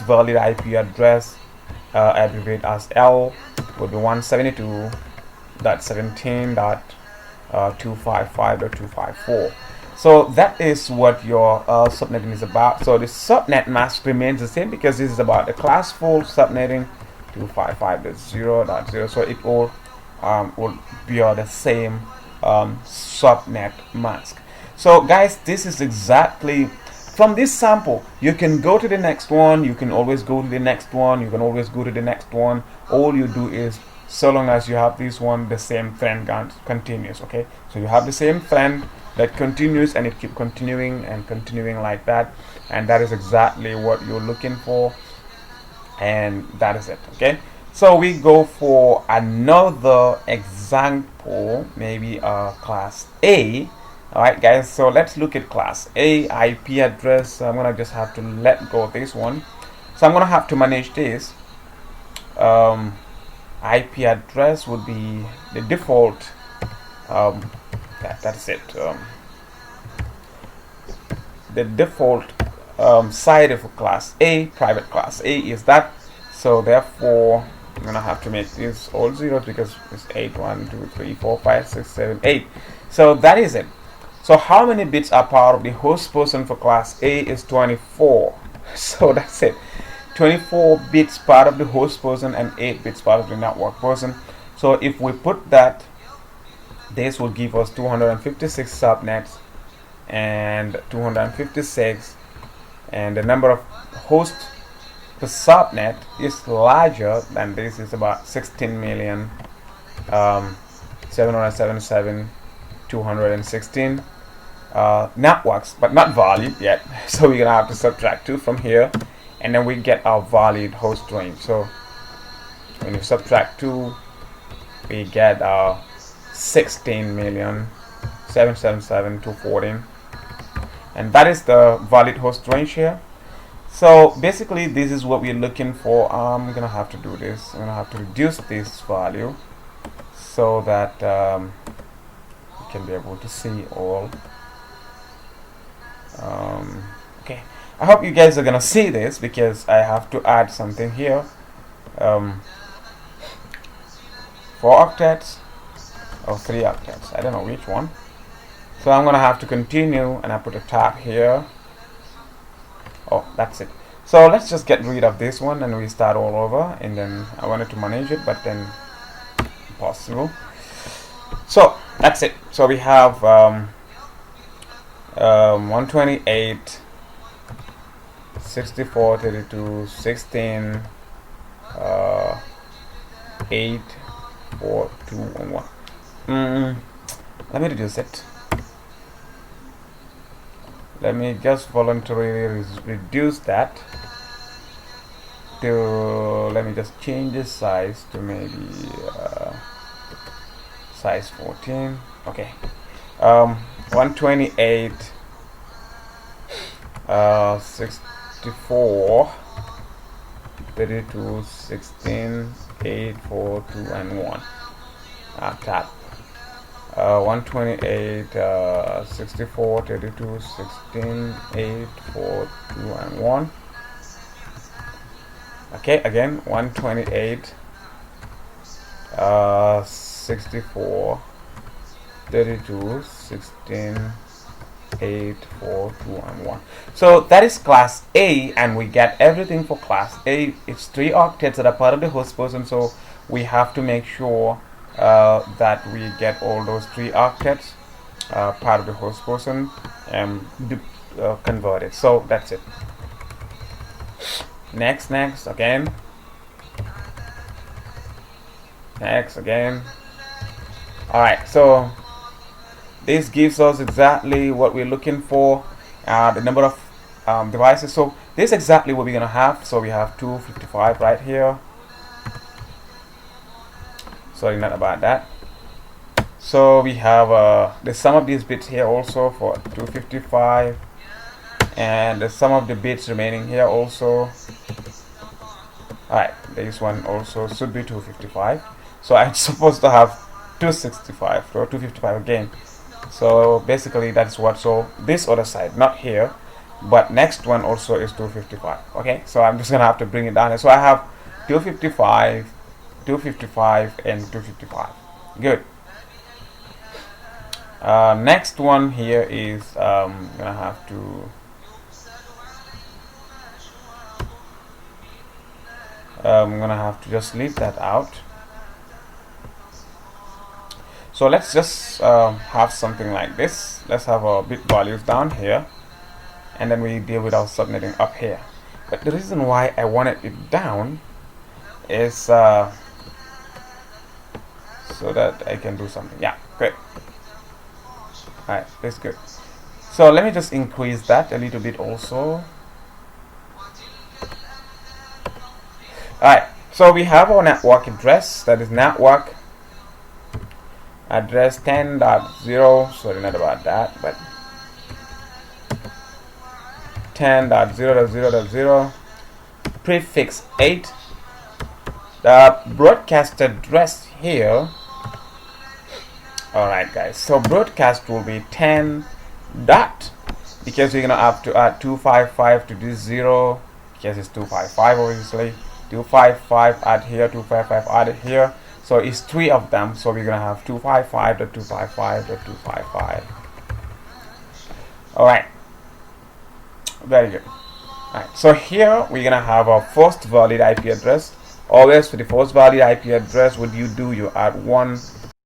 its valid IP address, abbreviated as L, would be 172.17.255.254. So that is what your subnetting is about. So the subnet mask remains the same because this is about the classful subnetting 255.0.0. So it all will be the same subnet mask. So guys, this is exactly from this sample. You can go to the next one, you can always go to the next one, you can always go to the next one. All you do is, so long as you have this one, the same trend continues. Okay, so you have the same trend that continues and it keep continuing and continuing like that, and that is exactly what you're looking for, and that is it. Okay, so we go for another example, maybe class A. Alright guys, so let's look at class A IP address. So I'm gonna just have to let go of this one, so I'm gonna have to manage this. IP address would be the default. That's it. The default side of class A, private class A, is that. So therefore I'm gonna have to make this all zeros because it's 8, 1, 2, 3, 4, 5, 6, 7, 8. So that is it. So how many bits are part of the host person for class A is 24. So that's it. 24 bits part of the host person and 8 bits part of the network person. So if we put that, this will give us 256 subnets and 256, and the number of hosts per subnet is larger than this. Is about 16 million 777,216 networks, but not valid yet. So we're gonna have to subtract 2 from here, and then we get our valid host range. So when you subtract 2, we get our 16,777,214, and that is the valid host range here. So basically this is what we're looking for. I'm gonna have to do this. I'm gonna have to reduce this value so that you can be able to see all. Okay, I hope you guys are gonna see this because I have to add something here. 4 octets or 3 octets, I don't know which one. So I'm gonna have to continue, and I put a tab here. Oh, that's it. So let's just get rid of this one and we start all over. And then I wanted to manage it, but then impossible. So that's it. So we have 128, 64, 32, 16, 8, 4, 2, and 1. Let me reduce it. Let me just voluntarily reduce that to, let me just change the size to maybe size 14. Okay. 128, 64, 32, 16, 8, 4, 2, and 1. Tab. 128, 64, 32, 16, 8, 4, 2, and 1. Okay, again 128, 64, 32, 16, 8, 4, 2, and 1. So that is class A, and we get everything for class A. It's 3 octets that are part of the host person, so we have to make sure that we get all those 3 octets part of the host person and converted. So that's it. Next, again. Next, again. Alright, so this gives us exactly what we're looking for, the number of devices. So this is exactly what we're gonna have. So we have 255 right here. Sorry, not about that. So we have the sum of these bits here also for 255, and the sum of the bits remaining here also. Alright, this one also should be 255. So I'm supposed to have 265 or 255 again. So basically that's what. So this other side, not here, but next one also is 255. Okay, so I'm just gonna have to bring it down. So I have 255, 255, and 255. Good. Next one here is gonna have to I'm gonna have to just leave that out. So let's just have something like this. Let's have our bit values down here, and then we deal with our subnetting up here. But the reason why I wanted it down is so that I can do something. Yeah, great. Alright, that's good. So let me just increase that a little bit also. Alright, so we have our network address, that is network address 10.0, sorry, not about that, but 10.0.0.0 prefix 8. The broadcast address here, alright guys, so broadcast will be 10 dot, because we're gonna have to add 255 to this 0, because it's 255 obviously, 255 add here, 255 added here, so it's 3 of them, so we're gonna have 255.255.255. alright, very good. Alright, so here we're gonna have our first valid IP address. Always for the first valid IP address, what do? You add 1